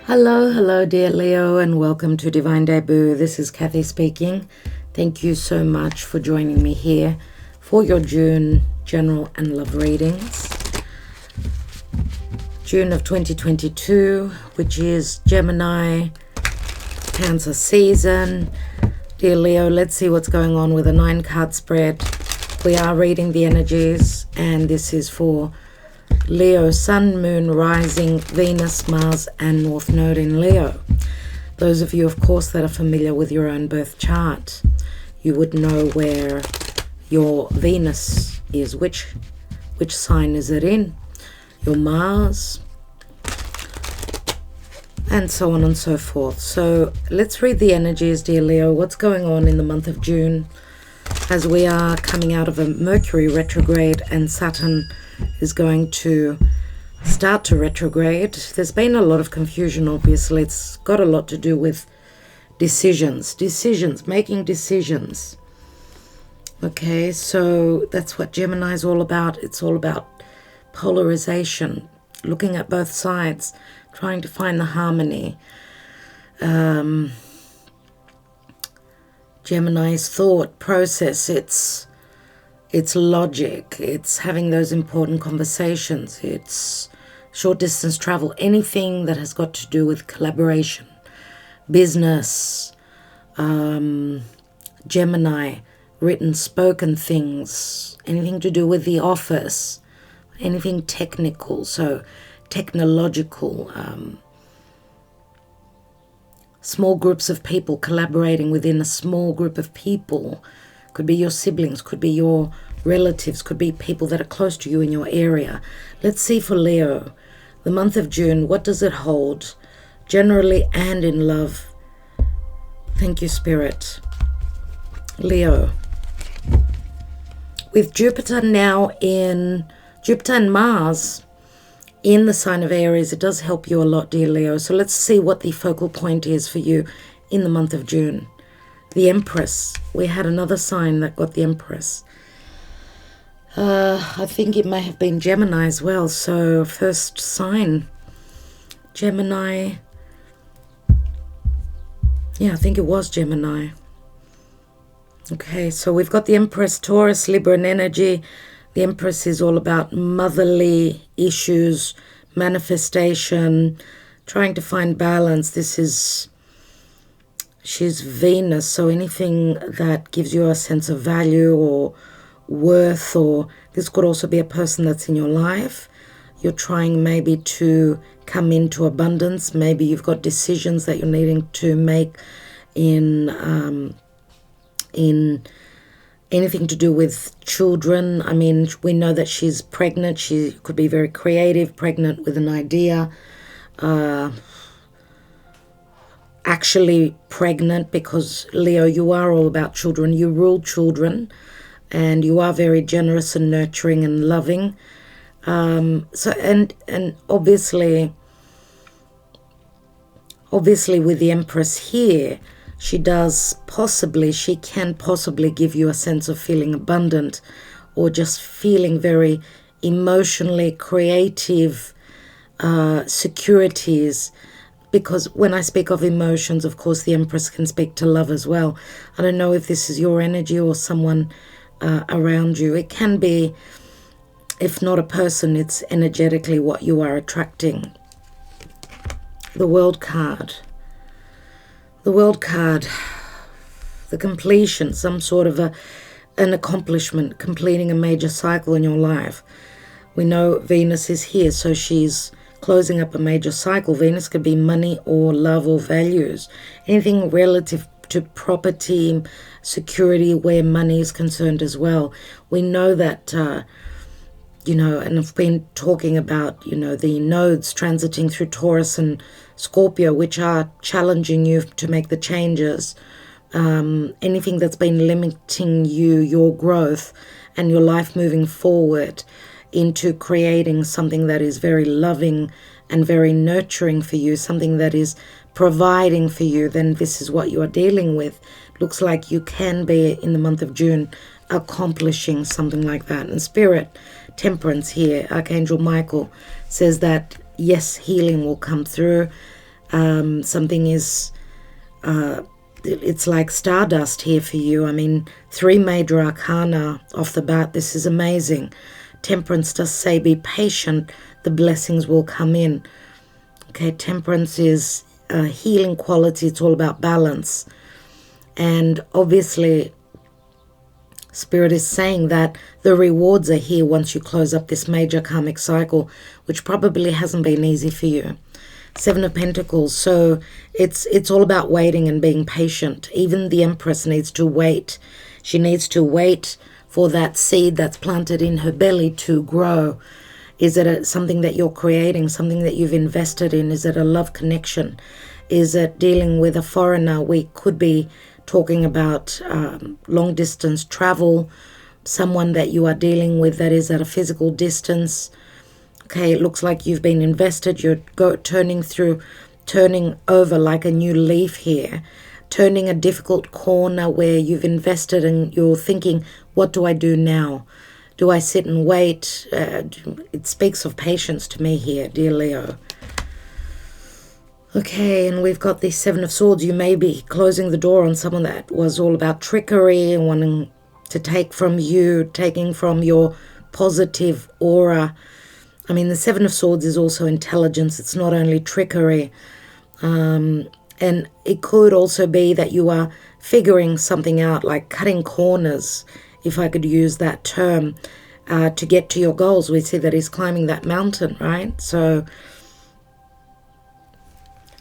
Hello, dear Leo, and welcome to Divine Debut. This is Kathy speaking. Thank you so much for joining me here for your June general and love readings. June of 2022, which is Gemini, Cancer season. Dear Leo, let's see what's going on with a 9-card spread. We are reading the energies, and this is for Leo, Sun, Moon, Rising, Venus, Mars, and North Node in Leo. Those of you, of course, that are familiar with your own birth chart, you would know where your Venus is, which sign is it in, your Mars, and so on and so forth. So let's read the energies, dear Leo. What's going on in the month of June as we are coming out of a Mercury retrograde and Saturn is going to start to retrograde. There's been a lot of confusion, obviously. It's got a lot to do with decisions, making decisions. Okay, so that's what Gemini is all about. It's all about polarization, looking at both sides, trying to find the harmony. Gemini's thought process, it's logic, it's having those important conversations, it's short distance travel, anything that has got to do with collaboration, business, Gemini, written, spoken things, anything to do with the office, anything technical, so technological, small groups of people collaborating within a small group of people. Could be your siblings, could be your relatives, could be people that are close to you in your area. Let's see for Leo, the month of June, what does it hold, generally and in love? Thank you, Spirit. Leo, with Jupiter and Mars in the sign of Aries, it does help you a lot, dear Leo. So let's see what the focal point is for you in the month of June. The Empress. We had another sign that got the Empress. I think it may have been Gemini as well. So first sign, Gemini. Yeah, I think it was Gemini. Okay, so we've got the Empress, Taurus, Libra and energy. The Empress is all about motherly issues, manifestation, trying to find balance. She's Venus, so anything that gives you a sense of value or worth, or this could also be a person that's in your life. You're trying maybe to come into abundance. Maybe you've got decisions that you're needing to make in anything to do with children. I mean, we know that she's pregnant. She could be very creative, pregnant with an idea. Actually pregnant, because Leo, you are all about children. You rule children, and you are very generous and nurturing and loving. So obviously with the Empress here, she can possibly give you a sense of feeling abundant, or just feeling very emotionally creative, securities. Because when I speak of emotions, of course, the Empress can speak to love as well. I don't know if this is your energy or someone around you. It can be, if not a person, it's energetically what you are attracting. The World card. The World card, the completion, some sort of an accomplishment, completing a major cycle in your life. We know Venus is here, so she's closing up a major cycle. Venus could be money or love or values, anything relative to property, security, where money is concerned as well. We know that, and I've been talking about, the nodes transiting through Taurus and Scorpio, which are challenging you to make the changes. Anything that's been limiting your growth and your life moving forward into creating something that is very loving and very nurturing for you, something that is providing for you, then this is what you are dealing with. Looks like you can be, in the month of June, accomplishing something like that. And Spirit, Temperance here, Archangel Michael says that yes, healing will come through. Something is, it's like stardust here for you. I mean, 3 major arcana off the bat. This is amazing. Temperance does say be patient, the blessings will come in. Okay, temperance is a healing quality. It's all about balance. And obviously, Spirit is saying that the rewards are here once you close up this major karmic cycle, which probably hasn't been easy for you. 7 of Pentacles. So it's all about waiting and being patient. Even the Empress needs to wait. She needs to wait for that seed that's planted in her belly to grow. Is it something that you're creating, something that you've invested in? Is it a love connection? Is it dealing with a foreigner? We could be talking about long distance travel, someone that you are dealing with that is at a physical distance. Okay, it looks like you've been invested. You're turning over like a new leaf here, turning a difficult corner where you've invested and you're thinking, what do I do now? Do I sit and wait? It speaks of patience to me here, dear Leo. Okay, and we've got the 7 of Swords. You may be closing the door on someone that was all about trickery and wanting to take from you, taking from your positive aura. I mean, the 7 of Swords is also intelligence. It's not only trickery. And it could also be that you are figuring something out, like cutting corners, if I could use that term, to get to your goals. We see that he's climbing that mountain, right? So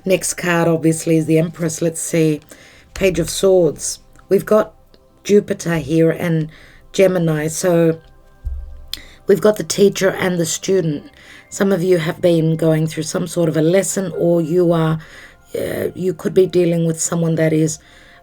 next card, obviously, is the Empress. Let's see. Page of Swords. We've got Jupiter here and Gemini. So we've got the teacher and the student. Some of you have been going through some sort of a lesson, or you could be dealing with someone that is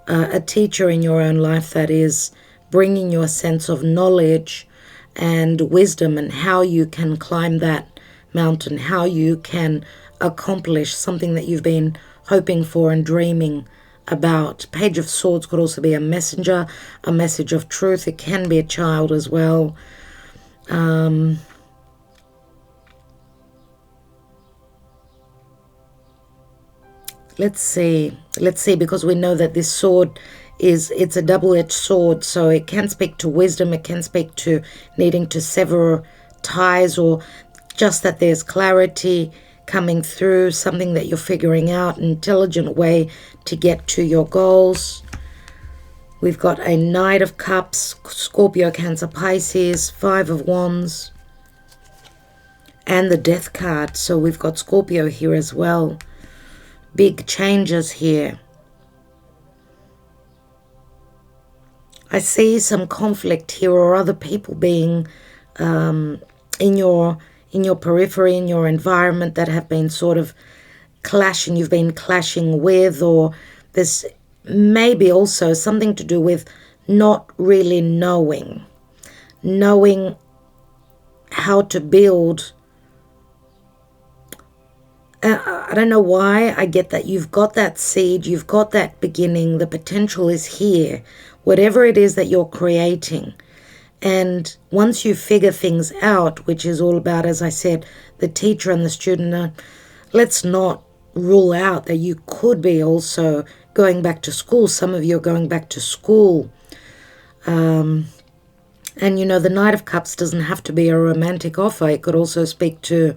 a teacher in your own life that is bringing you a sense of knowledge and wisdom and how you can climb that mountain, how you can accomplish something that you've been hoping for and dreaming about. Page of Swords could also be a messenger, a message of truth. It can be a child as well. Let's see, because we know that this sword it's a double-edged sword, so it can speak to wisdom, it can speak to needing to sever ties, or just that there's clarity coming through, something that you're figuring out, an intelligent way to get to your goals. We've got a Knight of Cups, Scorpio, Cancer, Pisces, 5 of Wands, and the Death card. So we've got Scorpio here as well. Big changes here. I see some conflict here, or other people being in your periphery, in your environment, that have been sort of clashing. You've been clashing with, or there's maybe also something to do with not really knowing how to build. I don't know why I get that. You've got that seed, you've got that beginning, the potential is here, whatever it is that you're creating. And once you figure things out, which is all about, as I said, the teacher and the student, let's not rule out that you could be also going back to school. Some of you are going back to school. And, you know, the Knight of Cups doesn't have to be a romantic offer. It could also speak to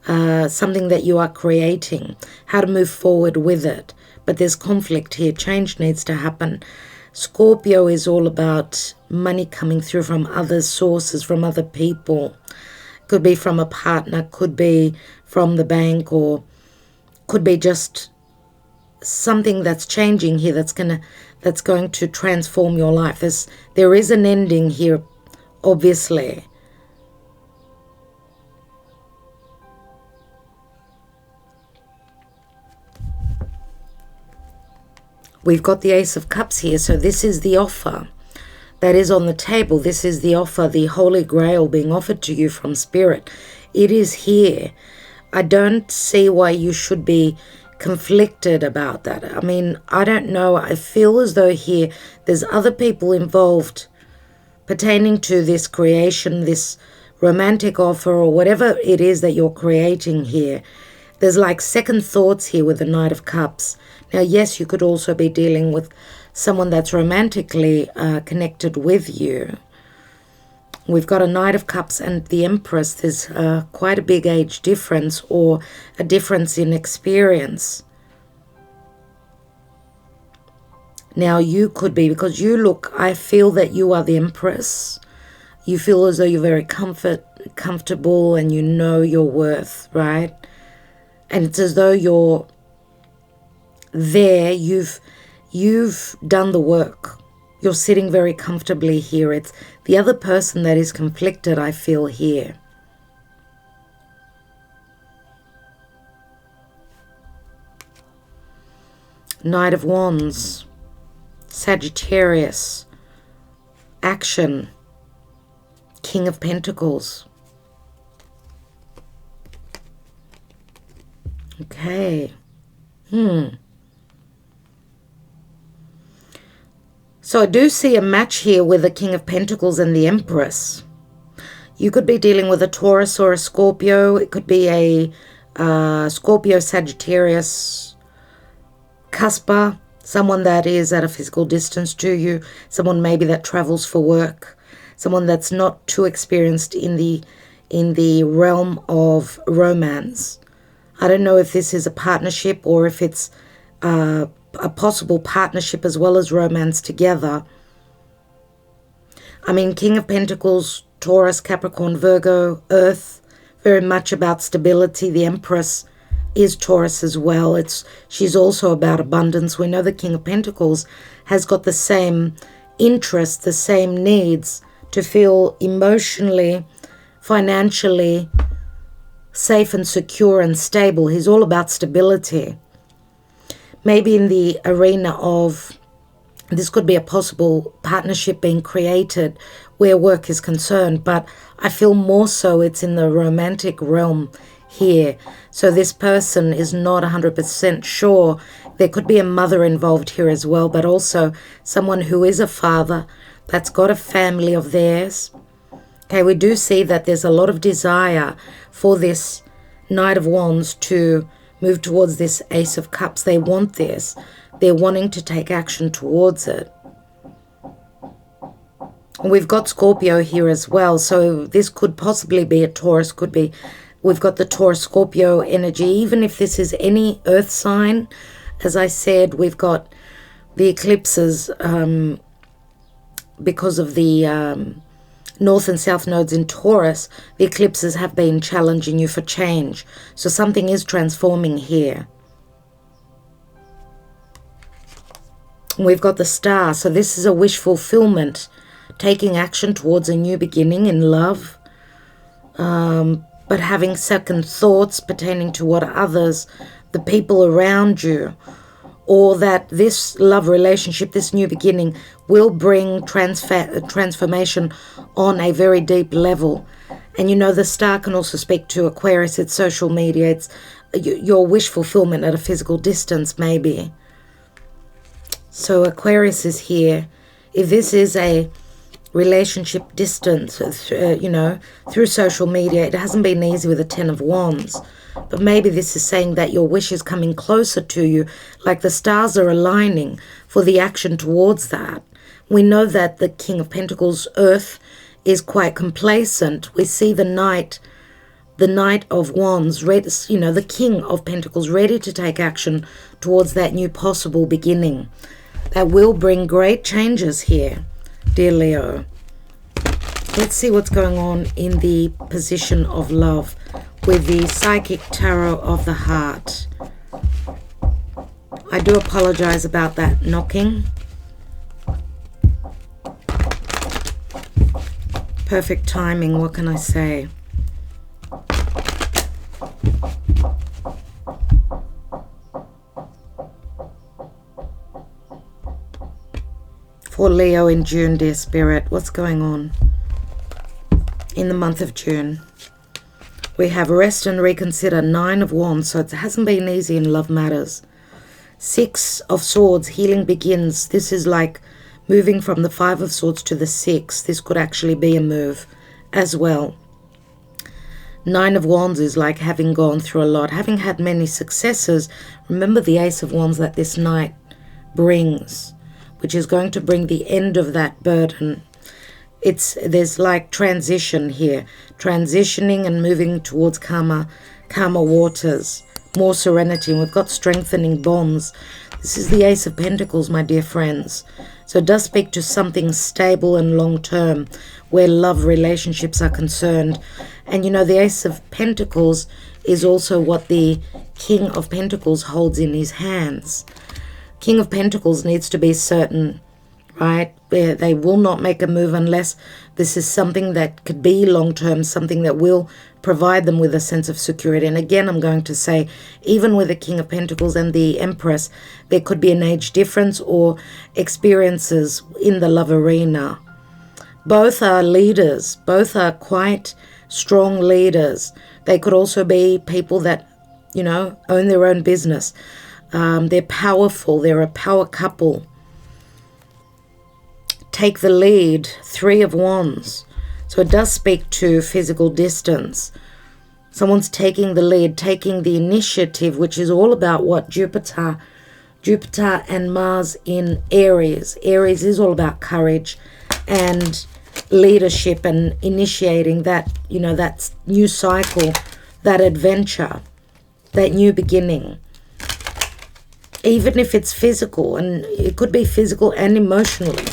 something that you are creating, how to move forward with it. But there's conflict here. Change needs to happen. Scorpio is all about money coming through from other sources, from other people. Could be from a partner, could be from the bank, or could be just something that's changing here that's going to transform your life. There is an ending here, obviously. We've got the Ace of Cups here, so this is the offer that is on the table. This is the offer, the Holy Grail being offered to you from Spirit. It is here. I don't see why you should be conflicted about that. I mean, I don't know. I feel as though here there's other people involved pertaining to this creation, this romantic offer, or whatever it is that you're creating here. There's like second thoughts here with the Knight of Cups. Now, yes, you could also be dealing with someone that's romantically connected with you. We've got a Knight of Cups and the Empress. There's quite a big age difference or a difference in experience. Now, you could be, because you look, I feel that you are the Empress. You feel as though you're very comfortable and you know your worth, right? And it's as though you're there, you've done the work. You're sitting very comfortably here. It's the other person that is conflicted, I feel here. Knight of Wands, Sagittarius, action, King of Pentacles. Okay. So I do see a match here with the King of Pentacles and the Empress. You could be dealing with a Taurus or a Scorpio. It could be a Scorpio, Sagittarius, cusper, someone that is at a physical distance to you, someone maybe that travels for work, someone that's not too experienced in the realm of romance. I don't know if this is a partnership or if it's a possible partnership as well as romance together. I mean, King of Pentacles, Taurus, Capricorn, Virgo, Earth, very much about stability. The Empress is Taurus as well. She's also about abundance. We know the King of Pentacles has got the same interests, the same needs to feel emotionally, financially safe and secure and stable. He's all about stability. Maybe in the arena of, this could be a possible partnership being created where work is concerned, but I feel more so it's in the romantic realm here. So this person is not 100% sure. There could be a mother involved here as well, but also someone who is a father that's got a family of theirs. Okay, we do see that there's a lot of desire for this Knight of Wands to move towards this Ace of Cups. They want this. They're wanting to take action towards it. We've got Scorpio here as well. So this could possibly be a Taurus, could be. We've got the Taurus Scorpio energy. Even if this is any earth sign, as I said, we've got the eclipses because of the North and South nodes in Taurus. The eclipses have been challenging you for change. So something is transforming here. We've got the Star. So this is a wish fulfillment, taking action towards a new beginning in love, but having second thoughts pertaining to what others, the people around you, or that this love relationship, this new beginning, will bring transformation on a very deep level. And you know, the Star can also speak to Aquarius. It's social media. It's your wish fulfillment at a physical distance, maybe. So Aquarius is here. If this is a relationship distance, through social media, it hasn't been easy with the Ten of Wands. But maybe this is saying that your wish is coming closer to you, like the stars are aligning for the action towards that. We know that the King of Pentacles, Earth, is quite complacent. We see the Knight of Wands, the King of Pentacles, ready to take action towards that new possible beginning. That will bring great changes here, dear Leo. Let's see what's going on in the position of love with the Psychic Tarot of the Heart. I do apologize about that knocking. Perfect timing, what can I say? For Leo in June, dear Spirit, what's going on in the month of June? We have rest and reconsider, Nine of Wands, so it hasn't been easy in love matters. Six of Swords, healing begins. This is like moving from the Five of Swords to the Six. This could actually be a move as well. Nine of Wands is like having gone through a lot, having had many successes. Remember the Ace of Wands that this Knight brings, which is going to bring the end of that burden. There's like transition here, transitioning and moving towards calmer waters, more serenity. And we've got strengthening bonds. This is the Ace of Pentacles, my dear friends. So it does speak to something stable and long-term where love relationships are concerned. And you know, the Ace of Pentacles is also what the King of Pentacles holds in his hands. King of Pentacles needs to be certain, right? They will not make a move unless this is something that could be long-term, something that will provide them with a sense of security. And again, I'm going to say, even with the King of Pentacles and the Empress, there could be an age difference or experiences in the love arena. Both are leaders. Both are quite strong leaders. They could also be people that, you know, own their own business. They're powerful. They're a power couple. Take the lead. Three of Wands. So it does speak to physical distance. Someone's taking the lead, taking the initiative, which is all about what Jupiter and Mars in Aries. Aries is all about courage and leadership and initiating that, you know, that new cycle, that adventure, that new beginning. Even if it's physical, and it could be physical and emotionally,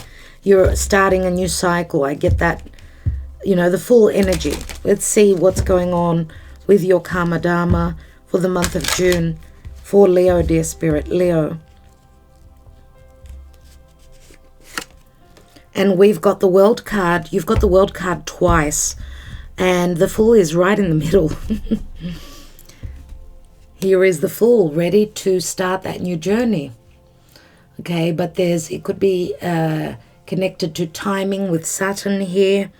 you're starting a new cycle. I get that, you know, the full energy. Let's see what's going on with your karma dharma for the month of June for Leo, dear Spirit, Leo. And we've got the World card. You've got the World card twice. And the Fool is right in the middle. Here is the Fool, ready to start that new journey. Okay, but it could be connected to timing with Saturn here,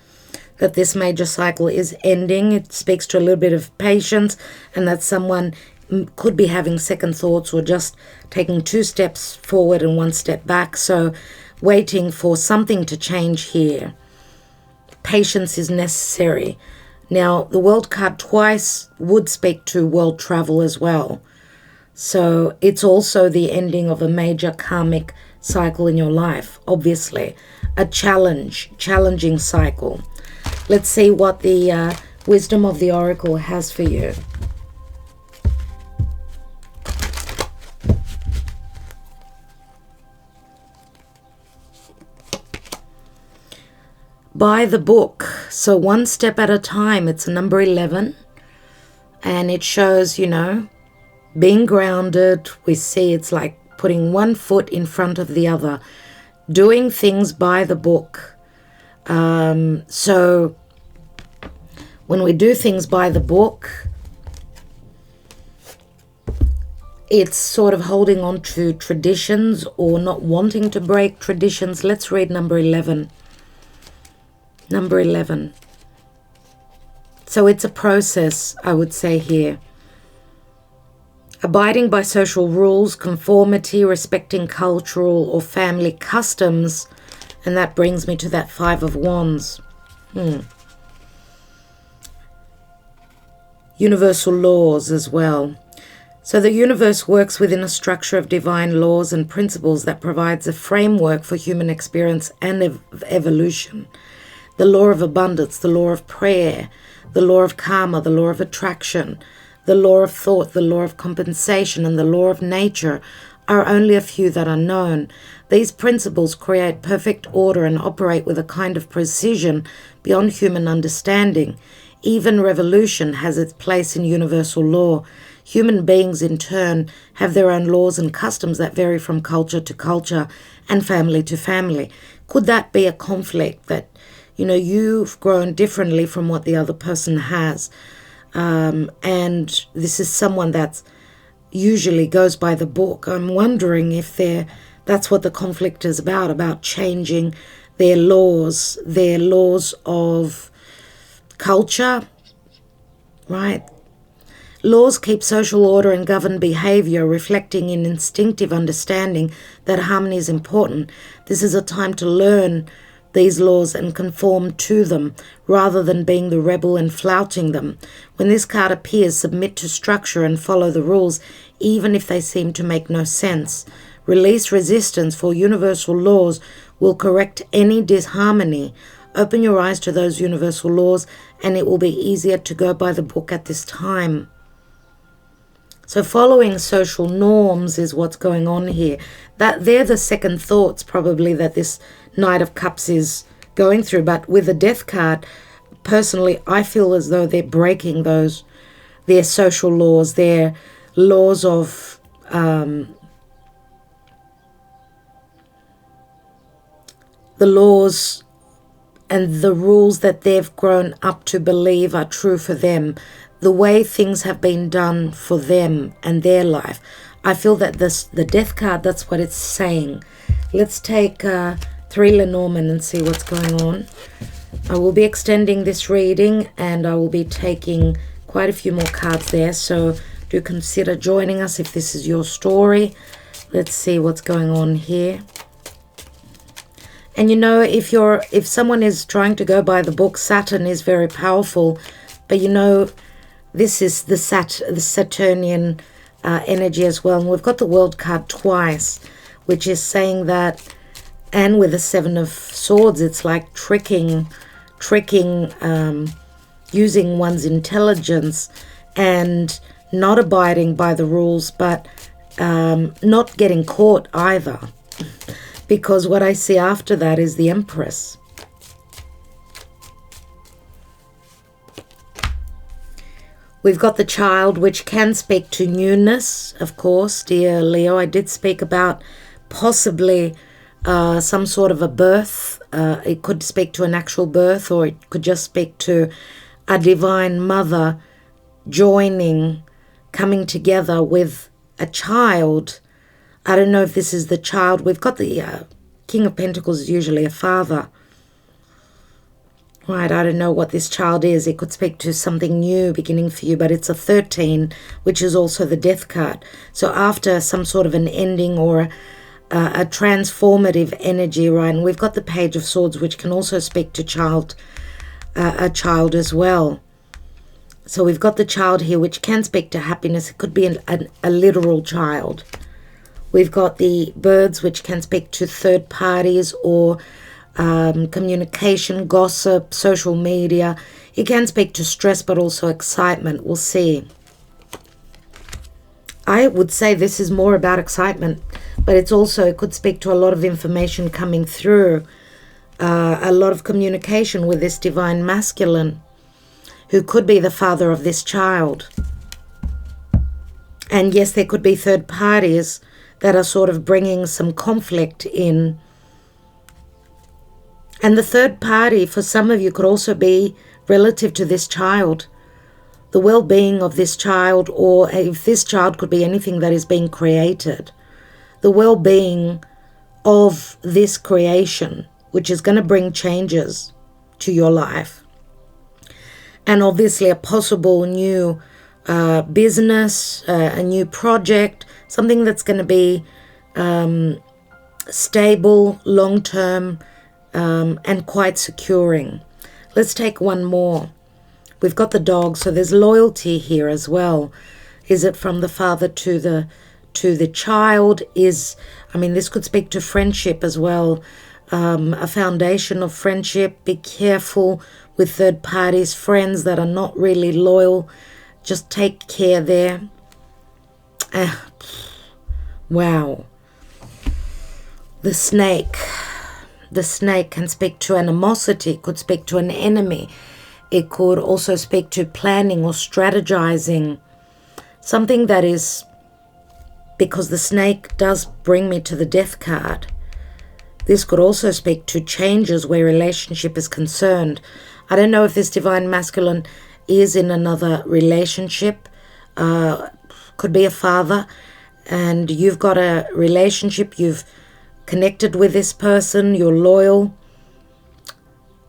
that this major cycle is ending. It speaks to a little bit of patience, and that someone could be having second thoughts or just taking 2 steps forward and 1 step back. So waiting for something to change here. Patience is necessary. Now, the World card twice would speak to world travel as well. So it's also the ending of a major karmic cycle in your life, obviously. A challenging cycle. Let's see what the wisdom of the Oracle has for you. By the book. So 1 step at a time. It's number 11. And it shows, you know, being grounded. We see it's like putting 1 foot in front of the other. Doing things by the book. So when we do things by the book, it's sort of holding on to traditions or not wanting to break traditions. Let's read number 11. Number 11. So it's a process, I would say here. Abiding by social rules, conformity, respecting cultural or family customs. And that brings me to that 5 of Wands. Universal laws as well. So the universe works within a structure of divine laws and principles that provides a framework for human experience and evolution. The law of abundance, the law of prayer, the law of karma, the law of attraction, the law of thought, the law of compensation, and the law of nature are only a few that are known. These principles create perfect order and operate with a kind of precision beyond human understanding. Even revolution has its place in universal law. Human beings, in turn, have their own laws and customs that vary from culture to culture and family to family. Could that be a conflict that, you know, you've grown differently from what the other person has? And this is someone that usually goes by the book. I'm wondering if that's what the conflict is about changing their laws of culture, right? Laws keep social order and govern behavior, reflecting in instinctive understanding that harmony is important. This is a time to learn these laws and conform to them rather than being the rebel and flouting them. When this card appears, submit to structure and follow the rules, even if they seem to make no sense. Release resistance, for universal laws will correct any disharmony. Open your eyes to those universal laws, and it will be easier to go by the book at this time. So following social norms is what's going on here. That they're the second thoughts probably that this Knight of Cups is going through. But with the Death card, personally, I feel as though they're breaking their social laws, their laws of the laws and the rules that they've grown up to believe are true for them, the way things have been done for them and their life. I feel that the Death card, that's what it's saying. Let's take 3 Lenormand and see what's going on. I will be extending this reading, and I will be taking quite a few more cards there, so do consider joining us if this is your story. Let's see what's going on here. And you know, if someone is trying to go by the book, Saturn is very powerful, but you know, this is the Saturnian energy as well. And we've got the World card twice, which is saying that, and with the 7 of Swords, it's like tricking, using one's intelligence and not abiding by the rules, but not getting caught either. Because what I see after that is the Empress. We've got the Child, which can speak to newness, of course, dear Leo. I did speak about possibly some sort of a birth. It could speak to an actual birth, or it could just speak to a divine mother joining, coming together with a child. I don't know if this is the child. We've got the King of Pentacles is usually a father. Right, I don't know what this child is. It could speak to something new beginning for you, but it's a 13, which is also the Death card. So after some sort of an ending or a transformative energy, right? And we've got the Page of Swords, which can also speak to a child as well. So we've got the child here, which can speak to happiness. It could be a literal child. We've got the Birds, which can speak to third parties or communication, gossip, social media. It can speak to stress, but also excitement. We'll see. I would say this is more about excitement, but it could speak to a lot of information coming through, a lot of communication with this divine masculine, who could be the father of this child. And yes, there could be third parties that are sort of bringing some conflict in. And the third party, for some of you, could also be relative to this child. The well-being of this child, or if this child could be anything that is being created. The well-being of this creation, which is going to bring changes to your life. And obviously a possible new business, a new project, something that's going to be stable, long-term, and quite securing. Let's take one more. We've got the Dog, so there's loyalty here as well. Is it from the father to the child? This could speak to friendship as well. A foundation of friendship. Be careful with third parties, friends that are not really loyal. Just take care there. Wow. The Snake. The Snake can speak to animosity, could speak to an enemy. It could also speak to planning or strategizing. Something that is, because the Snake does bring me to the Death card. This could also speak to changes where relationship is concerned. I don't know if this divine masculine is in another relationship. Could be a father, and you've got a relationship, you've connected with this person, you're loyal,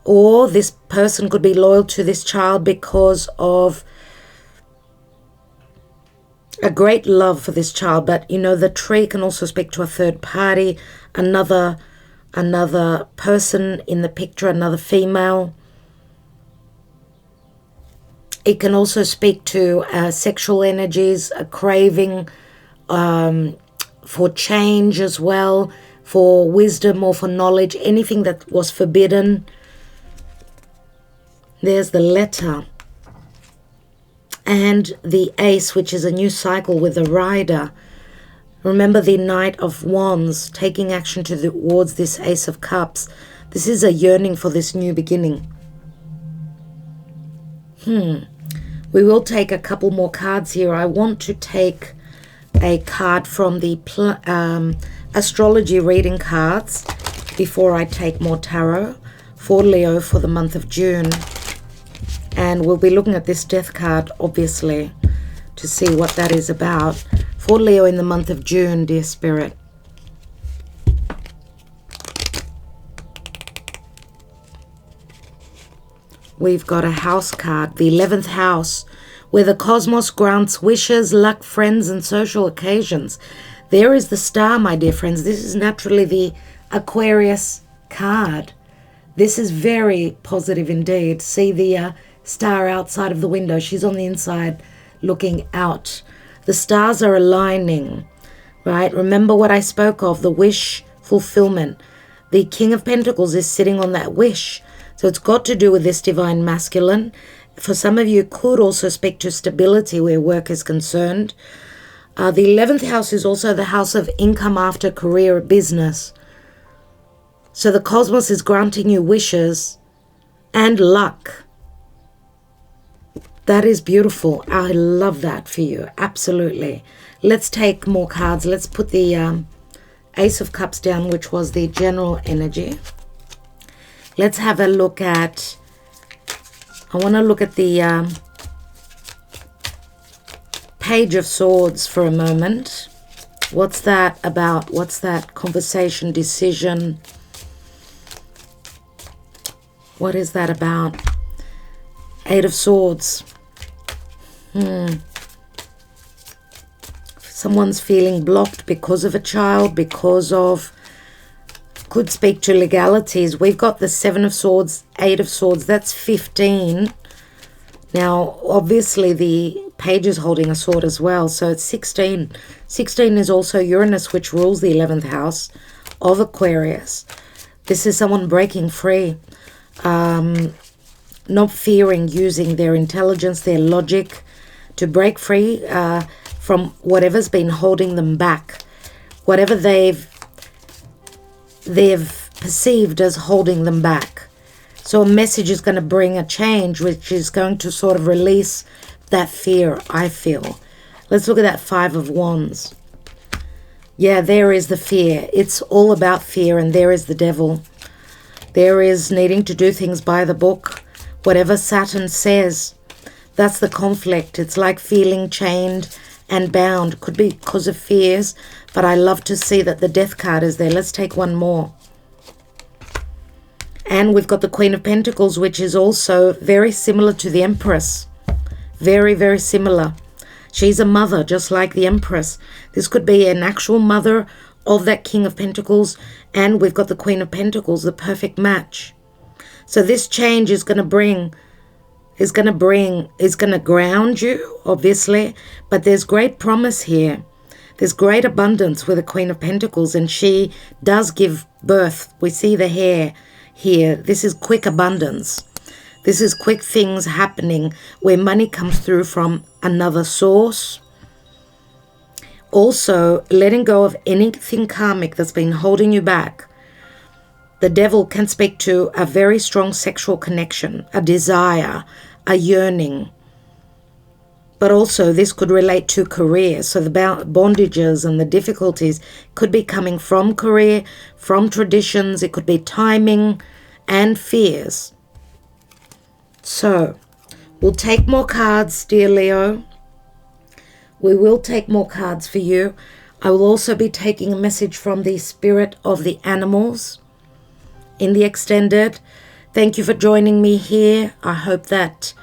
or this person could be loyal to this child because of a great love for this child. But you know, the tree can also speak to a third party, another another person in the picture, another female. It can also speak to sexual energies, a craving for change as well, for wisdom or for knowledge, anything that was forbidden. There's the letter. And the ace, which is a new cycle with the rider. Remember the Knight of Wands, taking action towards this Ace of Cups. This is a yearning for this new beginning. We will take a couple more cards here. I want to take a card from the astrology reading cards before I take more tarot for Leo for the month of June. And we'll be looking at this death card, obviously, to see what that is about. For Leo in the month of June, dear Spirit. We've got a house card, the 11th house, where the cosmos grants wishes, luck, friends, and social occasions. There is the star, my dear friends. This is naturally the Aquarius card. This is very positive indeed. See the star outside of the window. She's on the inside looking out. The stars are aligning, right? Remember what I spoke of, the wish fulfillment. The King of Pentacles is sitting on that wish. So it's got to do with this divine masculine. For some of you, it could also speak to stability where work is concerned. The 11th house is also the house of income after career, business. So the cosmos is granting you wishes and luck. That is beautiful. I love that for you. Absolutely. Let's take more cards. Let's put the Ace of Cups down, which was the general energy. Let's have a look at, I want to look at the Page of Swords for a moment. What's that about? What's that conversation, decision? What is that about? Eight of Swords. Someone's feeling blocked because of a child, because of, could speak to legalities. We've got the 7 of Swords, 8 of Swords. That's 15. Now, obviously, the Page is holding a sword as well. So it's 16. 16 is also Uranus, which rules the 11th house of Aquarius. This is someone breaking free. Not fearing using their intelligence, their logic to break free from whatever's been holding them back. Whatever they've perceived as holding them back. So a message is going to bring a change, which is going to sort of release that fear, I feel. Let's look at that 5 of Wands. Yeah, there is the fear. It's all about fear, and there is the devil. There is needing to do things by the book. Whatever Saturn says, that's the conflict. It's like feeling chained and bound. Could be because of fears, but I love to see that the death card is there. Let's take one more. And we've got the Queen of Pentacles, which is also very similar to the Empress. Very, very similar. She's a mother, just like the Empress. This could be an actual mother of that King of Pentacles. And we've got the Queen of Pentacles, the perfect match. So this change is going to ground you, obviously. But there's great promise here. There's great abundance with the Queen of Pentacles. And she does give birth. We see the hair here. This is quick abundance. This is quick things happening where money comes through from another source. Also, letting go of anything karmic that's been holding you back. The devil can speak to a very strong sexual connection, a desire, a yearning. But also this could relate to career. So the bondages and the difficulties could be coming from career, from traditions. It could be timing and fears. So we'll take more cards, dear Leo. We will take more cards for you. I will also be taking a message from the spirit of the animals in the extended. Thank you for joining me here. I hope that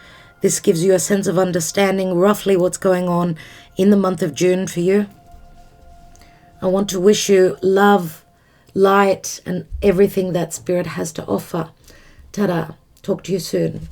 this gives you a sense of understanding roughly what's going on in the month of June for you. I want to wish you love, light and everything that Spirit has to offer. Ta-da. Talk to you soon.